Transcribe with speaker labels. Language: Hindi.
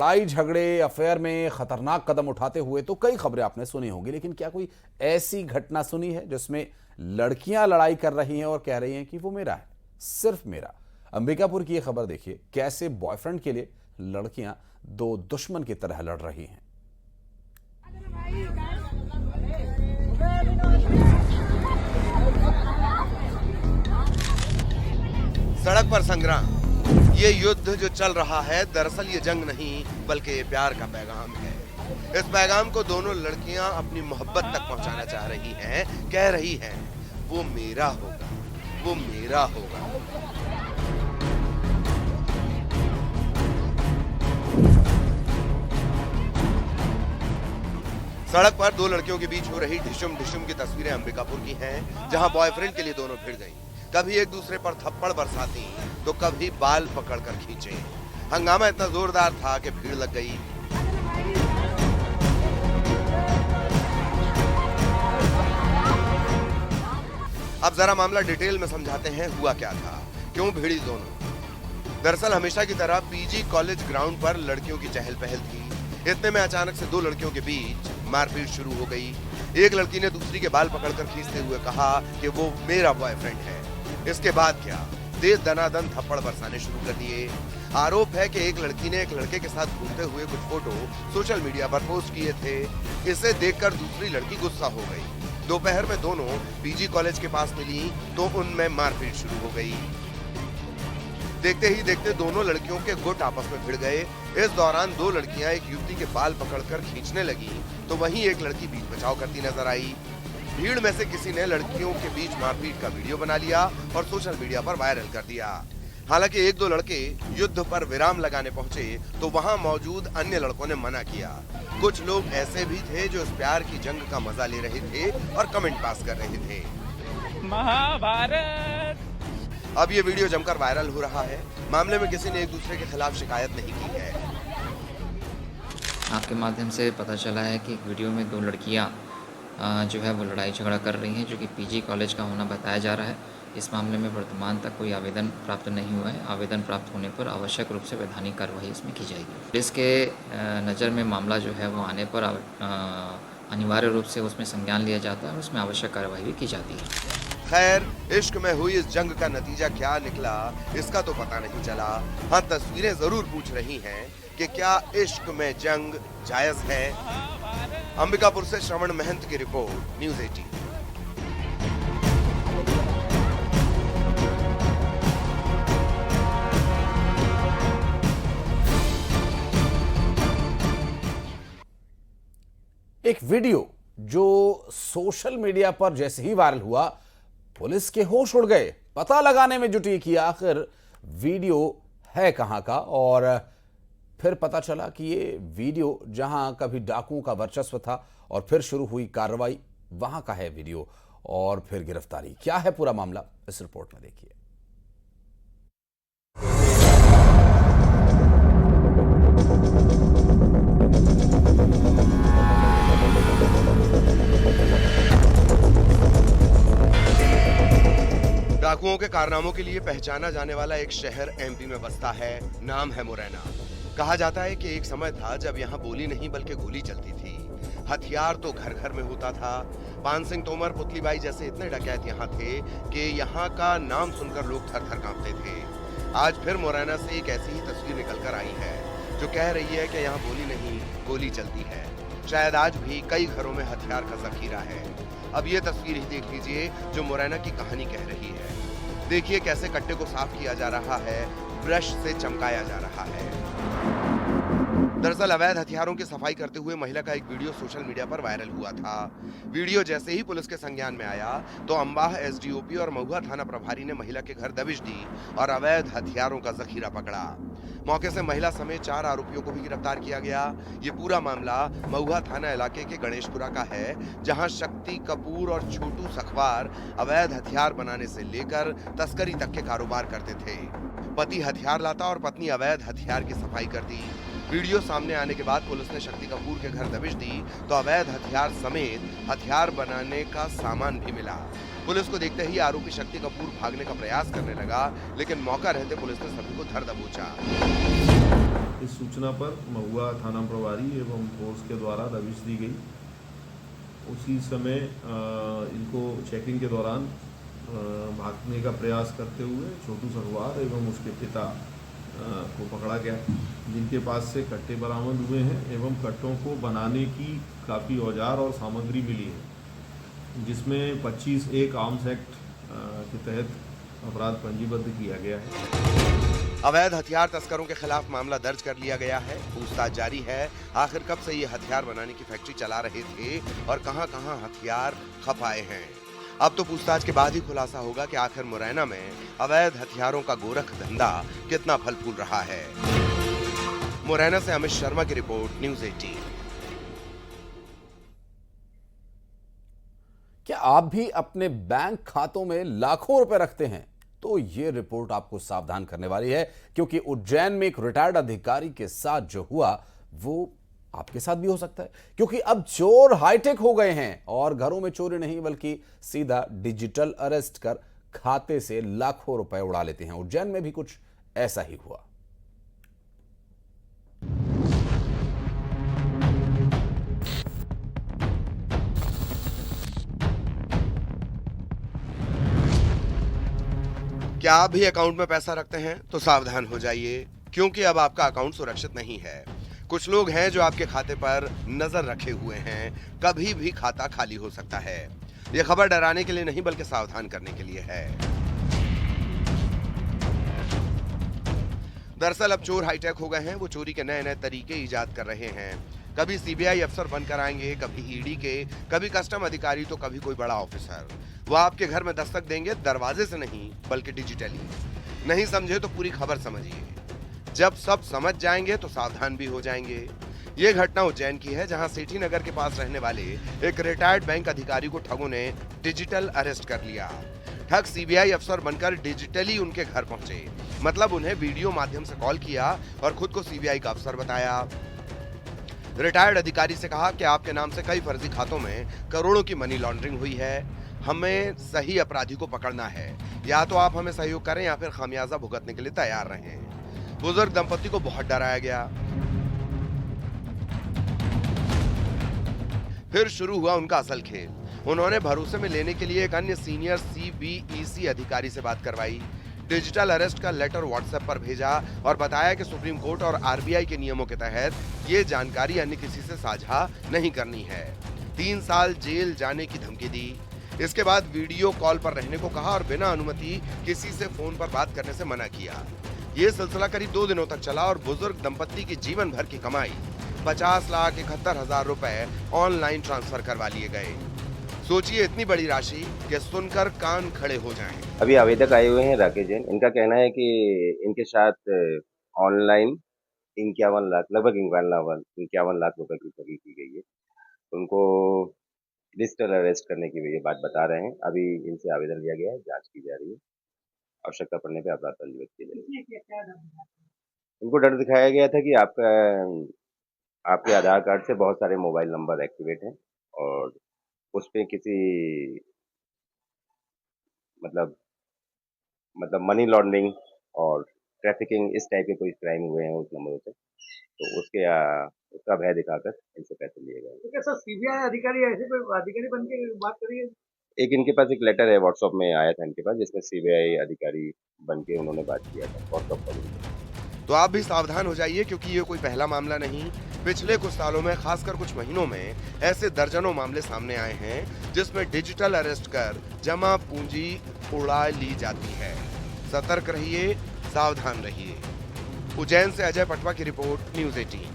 Speaker 1: लड़ाई झगड़े अफेयर में खतरनाक कदम उठाते हुए तो कई खबरें आपने सुनी होंगी, लेकिन क्या कोई ऐसी घटना सुनी है जिसमें लड़कियां लड़ाई कर रही हैं और कह रही हैं कि वो मेरा है, सिर्फ मेरा। अंबिकापुर की ये खबर देखिए, कैसे बॉयफ्रेंड के लिए लड़कियां दो दुश्मन की तरह लड़ रही हैं।
Speaker 2: सड़क पर संग्राम, ये युद्ध जो चल रहा है, दरअसल ये जंग नहीं बल्कि ये प्यार का पैगाम है। इस पैगाम को दोनों लड़कियां अपनी मोहब्बत तक पहुंचाना चाह रही हैं, कह रही हैं वो मेरा होगा, वो मेरा होगा। सड़क पर दो लड़कियों के बीच हो रही ढिशुम ढिशुम की तस्वीरें अंबिकापुर की हैं, जहां बॉयफ्रेंड के लिए दोनों भिड़ गईं। कभी एक दूसरे पर थप्पड़ बरसाती तो कभी बाल पकड़कर खींचे। हंगामा इतना जोरदार था कि भीड़ लग गई। अब जरा मामला डिटेल में समझाते हैं, हुआ क्या था, क्यों भिड़ी दोनों। दरअसल हमेशा की तरह पीजी कॉलेज ग्राउंड पर लड़कियों की चहल पहल थी। इतने में अचानक से दो लड़कियों के बीच मारपीट शुरू हो गई। एक लड़की ने दूसरी के बाल पकड़कर खींचते हुए कहा कि वो मेरा बॉयफ्रेंड है। इसके बाद क्या, दे दनादन थप्पड़ बरसाने शुरू कर दिए। आरोप है कि एक लड़की ने एक लड़के के साथ घूमते हुए कुछ फोटो सोशल मीडिया पर पोस्ट किए थे। इसे देखकर दूसरी लड़की गुस्सा हो गई। दोपहर में दोनों पीजी कॉलेज के पास मिली तो उनमें मारपीट शुरू हो गई। देखते ही देखते दोनों लड़कियों के गुट आपस में भिड़ गए। इस दौरान दो लड़कियां एक युवती के बाल पकड़कर खींचने लगी तो वहीं एक लड़की बीच बचाव करती नजर आई। भीड़ में से किसी ने लड़कियों के बीच मारपीट का वीडियो बना लिया और सोशल मीडिया पर वायरल कर दिया। हालांकि एक दो लड़के युद्ध पर विराम लगाने पहुंचे तो वहां मौजूद अन्य लड़कों ने मना किया। कुछ लोग ऐसे भी थे जो इस प्यार की जंग का मजा ले रहे थे और कमेंट पास कर रहे थे।
Speaker 3: महाभारत।
Speaker 2: अब ये वीडियो जमकर वायरल हो रहा है। मामले में किसी ने एक दूसरे के खिलाफ शिकायत नहीं की है।
Speaker 4: आपके माध्यम से पता चला है कि वीडियो में दो लड़कियां जो है वो लड़ाई झगड़ा कर रही हैं, जो कि पीजी कॉलेज का होना बताया जा रहा है। इस मामले में वर्तमान तक कोई आवेदन प्राप्त नहीं हुआ है। आवेदन प्राप्त होने पर आवश्यक रूप से वैधानिक कार्रवाई इसमें की जाएगी। पुलिस के नज़र में मामला जो है वो आने पर अनिवार्य रूप से उसमें संज्ञान लिया जाता है और उसमें आवश्यक कार्रवाई भी की जाती है।
Speaker 2: खैर, इश्क में हुई इस जंग का नतीजा क्या निकला इसका तो पता नहीं चला। हाँ, तस्वीरें जरूर पूछ रही हैं कि क्या इश्क में जंग जायज है। अंबिकापुर से श्रवण महंत की रिपोर्ट, न्यूज़ 18।
Speaker 1: एक वीडियो जो सोशल मीडिया पर जैसे ही वायरल हुआ, पुलिस के होश उड़ गए। पता लगाने में जुटी कि आखिर वीडियो है कहां का, और फिर पता चला कि ये वीडियो जहां कभी डाकुओं का वर्चस्व था और फिर शुरू हुई कार्रवाई, वहां का है वीडियो और फिर गिरफ्तारी। क्या है पूरा मामला, इस रिपोर्ट में देखिए।
Speaker 2: डाकुओं के कारनामों के लिए पहचाना जाने वाला एक शहर एमपी में बसता है। नाम है मुरैना। कहा जाता है कि एक समय था जब यहाँ बोली नहीं बल्कि गोली चलती थी। हथियार तो घर घर में होता था। पान सिंह तोमर, पुतलीबाई जैसे इतने डकैत यहाँ थे कि यहाँ का नाम सुनकर लोग थर थर कांपते थे। आज फिर मुरैना से एक ऐसी ही तस्वीर निकल कर आई है जो कह रही है कि यहाँ बोली नहीं गोली चलती है। शायद आज भी कई घरों में हथियार का जखीरा है। अब ये तस्वीर ही देख लीजिए जो मुरैना की कहानी कह रही है। देखिए कैसे कट्टे को साफ किया जा रहा है, ब्रश से चमकाया जा रहा है। दरअसल अवैध हथियारों की सफाई करते हुए महिला का एक वीडियो सोशल मीडिया पर वायरल हुआ था। वीडियो जैसे ही पुलिस के संज्ञान में आया तो अंबाह एसडीओपी और महुआ थाना प्रभारी ने महिला के घर दबिश दी और अवैध हथियारों का जखीरा पकड़ा। मौके से महिला समेत 4 आरोपियों को भी गिरफ्तार किया गया। ये पूरा मामला महुआ थाना इलाके के गणेशपुरा का है, जहां शक्ति कपूर और छोटू सखवार अवैध हथियार बनाने से लेकर तस्करी तक के कारोबार करते थे। पति हथियार लाता और पत्नी अवैध हथियार की सफाई करती। वीडियो सामने आने के बाद पुलिस ने शक्ति कपूर के घर दबिश दी तो अवैध हथियार समेत हथियार बनाने का सामान भी मिला। पुलिस को देखते ही आरोपी शक्ति कपूर भागने का प्रयास करने लगा, लेकिन मौका रहते पुलिस ने सभी को धर दबोचा।
Speaker 3: इस सूचना पर महुआ थाना प्रभारी एवं फोर्स के द्वारा दबिश दी गई। उसी समय इनको चेकिंग के दौरान भागने का प्रयास करते हुए छोटू सखवार एवं उसके पिता को पकड़ा गया, जिनके पास से कट्टे बरामद हुए हैं एवं कट्टों को बनाने की काफ़ी औजार और सामग्री मिली है, जिसमें 25(1) आर्म्स एक्ट के तहत अपराध पंजीबद्ध किया गया है।
Speaker 2: अवैध हथियार तस्करों के खिलाफ मामला दर्ज कर लिया गया है। पूछताछ जारी है। आखिर कब से ये हथियार बनाने की फैक्ट्री चला रहे थे और कहां-कहां हथियार खपाए हैं। अब तो पूछताछ के बाद ही खुलासा होगा कि आखिर मुरैना में अवैध हथियारों का गोरख धंधा कितना फल फूल रहा है। मुरैना से अमित शर्मा की रिपोर्ट, न्यूज़ 18।
Speaker 1: क्या आप भी अपने बैंक खातों में लाखों रुपए रखते हैं? तो ये रिपोर्ट आपको सावधान करने वाली है, क्योंकि उज्जैन में एक रिटायर्ड अधिकारी के साथ जो हुआ वो आपके साथ भी हो सकता है। क्योंकि अब चोर हाईटेक हो गए हैं और घरों में चोरी नहीं बल्कि सीधा डिजिटल अरेस्ट कर खाते से लाखों रुपए उड़ा लेते हैं। उज्जैन में भी कुछ ऐसा ही हुआ।
Speaker 2: क्या आप भी अकाउंट में पैसा रखते हैं? तो सावधान हो जाइए, क्योंकि अब आपका अकाउंट सुरक्षित नहीं है। कुछ लोग हैं जो आपके खाते पर नजर रखे हुए हैं। कभी भी खाता खाली हो सकता है। यह खबर डराने के लिए नहीं बल्कि सावधान करने के लिए है। दरअसल अब चोर हाईटेक हो गए हैं। वो चोरी के नए नए तरीके इजाद कर रहे हैं। कभी सीबीआई अफसर बनकर आएंगे, कभी ईडी के, कभी कस्टम अधिकारी, तो कभी कोई बड़ा ऑफिसर। वो आपके घर में दस्तक देंगे, दरवाजे से नहीं बल्कि डिजिटली। नहीं समझे तो पूरी खबर समझिए। जब सब समझ जाएंगे तो सावधान भी हो जाएंगे। ये घटना उज्जैन की है, जहां सेठी नगर के पास रहने वाले एक रिटायर्ड बैंक अधिकारी को ठगों ने डिजिटल अरेस्ट कर लिया। ठग सीबीआई अफसर बनकर डिजिटली उनके घर पहुंचे। मतलब उन्हें वीडियो माध्यम से कॉल किया और खुद को सीबीआई का अफसर बताया। रिटायर्ड अधिकारी से कहा कि आपके नाम से कई फर्जी खातों में करोड़ों की मनी लॉन्ड्रिंग हुई है। हमें सही अपराधी को पकड़ना है। या तो आप हमें सहयोग करें या फिर खामियाजा भुगतने के लिए तैयार रहें। बुजुर्ग दंपति को बहुत डराया गया। फिर शुरू हुआ उनका असल खेल। उन्होंने भरोसे में लेने के लिए एक अन्य सीनियर सीबीईसी अधिकारी से बात करवाई। डिजिटल अरेस्ट का लेटर व्हाट्सएप पर भेजा और बताया कि सुप्रीम कोर्ट और आरबीआई के नियमों के तहत ये जानकारी अन्य किसी से साझा नहीं करनी है। 3 साल जेल जाने की धमकी दी। इसके बाद वीडियो कॉल पर रहने को कहा और बिना अनुमति किसी से फोन पर बात करने से मना किया। ये सिलसिला करीब 2 दिनों तक चला और बुजुर्ग दंपत्ति की जीवन भर की कमाई 50,71,000 रुपए ऑनलाइन ट्रांसफर करवा लिए गए। सोचिए, इतनी बड़ी राशि कि सुनकर कान खड़े हो जाएं।
Speaker 5: अभी आवेदक आए हुए हैं राकेश जैन। इनका कहना है कि इनके साथ ऑनलाइन 51 लाख, लगभग 51 लाख रुपए की ठगी की गई है। उनको डिजिटल अरेस्ट करने की ये बात बता रहे हैं। अभी इनसे आवेदन लिया गया है, जांच की जा रही है। आवश्यकता पड़ने पर अपराध पंजीबद्ध किया जाएगा। इनको डर दिखाया गया था कि आपके आधार कार्ड से बहुत सारे मोबाइल नंबर एक्टिवेट हैं और उस पे किसी मतलब मनी लॉन्ड्रिंग और ट्रैफिकिंग इस टाइप के कोई क्राइम हुए हैं उस नंबरों से, तो उसका भय दिखाकर इनसे पैसे लिए गए।
Speaker 6: तो क्या सर सीबीआई अधिकारी ऐसे कोई अधिकारी बन के बात करिए?
Speaker 5: एक इनके पास एक लेटर है, व्हाट्सएप में आया था इनके पास, जिसमें सीबीआई अधिकारी बन के उन्होंने बात किया था व्हाट्सएप पर।
Speaker 2: तो आप भी सावधान हो जाइए, क्योंकि ये कोई पहला मामला नहीं। पिछले कुछ सालों में, खासकर कुछ महीनों में, ऐसे दर्जनों मामले सामने आए हैं जिसमें डिजिटल अरेस्ट कर जमा पूंजी उड़ा ली जाती है। सतर्क रहिए, सावधान रहिए। उज्जैन से अजय पटवा की रिपोर्ट, न्यूज़ 18।